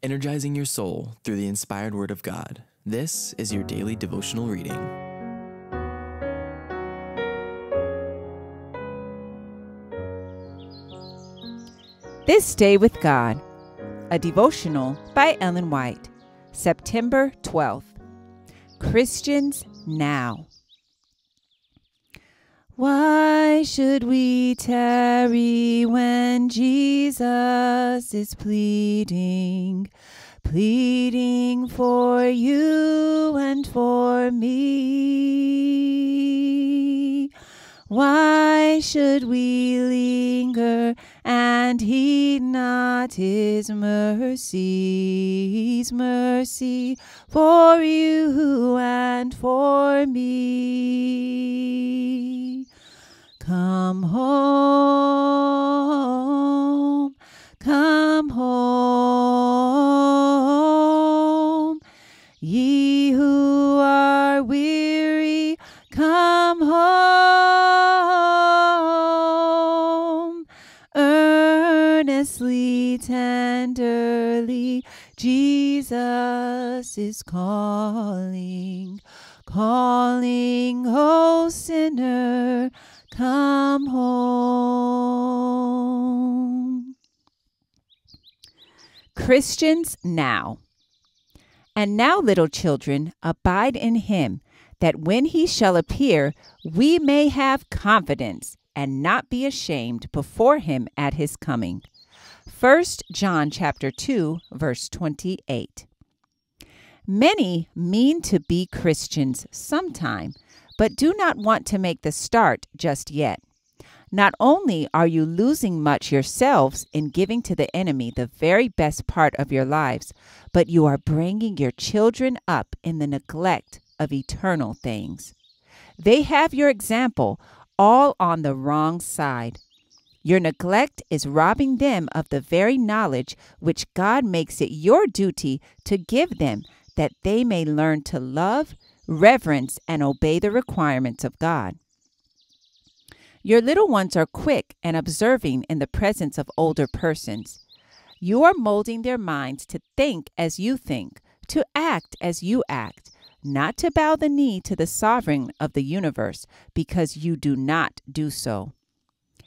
energizing your soul through the inspired Word of God. This is your daily devotional reading. This Day with God, a devotional by Ellen White, September 12th. Christians now. Why should we tarry when Jesus is pleading for you and for me? Why should we linger and heed not his mercy for you and for me? Come home, ye who are weary, come home. Earnestly, tenderly, Jesus is calling, O sinner, come home. Christians now. And now, little children, abide in him, that when he shall appear, we may have confidence and not be ashamed before him at his coming. 1 John chapter 2, verse 28. Many mean to be Christians sometime, but do not want to make the start just yet. Not only are you losing much yourselves in giving to the enemy the very best part of your lives, but you are bringing your children up in the neglect of eternal things. They have your example all on the wrong side. Your neglect is robbing them of the very knowledge which God makes it your duty to give them, that they may learn to love, reverence, and obey the requirements of God. Your little ones are quick and observing in the presence of older persons. You are molding their minds to think as you think, to act as you act, not to bow the knee to the sovereign of the universe, because you do not do so.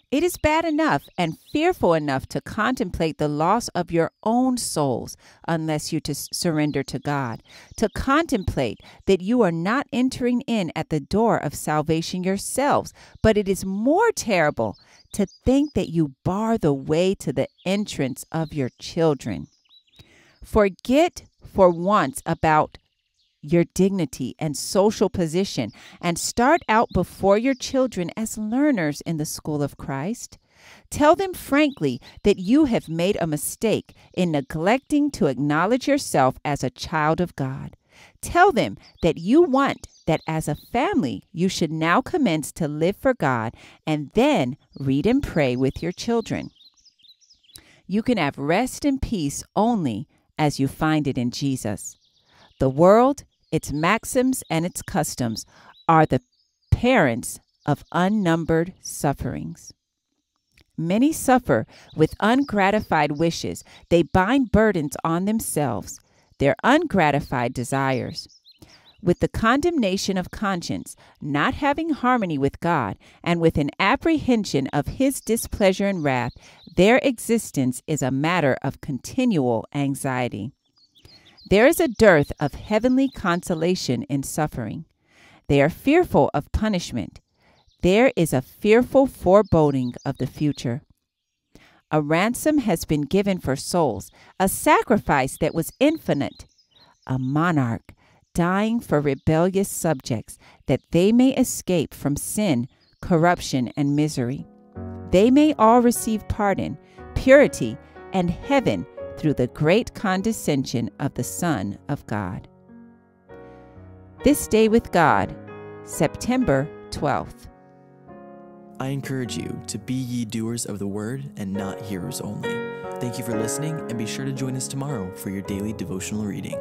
It is bad enough and fearful enough to contemplate the loss of your own souls unless you surrender to God, to contemplate that you are not entering in at the door of salvation yourselves, but it is more terrible to think that you bar the way to the entrance of your children. Forget for once about your dignity and social position, and start out before your children as learners in the school of Christ. Tell them frankly that you have made a mistake in neglecting to acknowledge yourself as a child of God. Tell them that you want that as a family you should now commence to live for God, and then read and pray with your children. You can have rest and peace only as you find it in Jesus. The world, its maxims and its customs are the parents of unnumbered sufferings. Many suffer with ungratified wishes. They bind burdens on themselves, their ungratified desires. With the condemnation of conscience, not having harmony with God, and with an apprehension of his displeasure and wrath, their existence is a matter of continual anxiety. There is a dearth of heavenly consolation in suffering. They are fearful of punishment. There is a fearful foreboding of the future. A ransom has been given for souls, a sacrifice that was infinite, a monarch dying for rebellious subjects, that they may escape from sin, corruption, and misery. They may all receive pardon, purity, and heaven through the great condescension of the Son of God. This Day with God, September 12th. I encourage you to be ye doers of the word and not hearers only. Thank you for listening, and be sure to join us tomorrow for your daily devotional reading.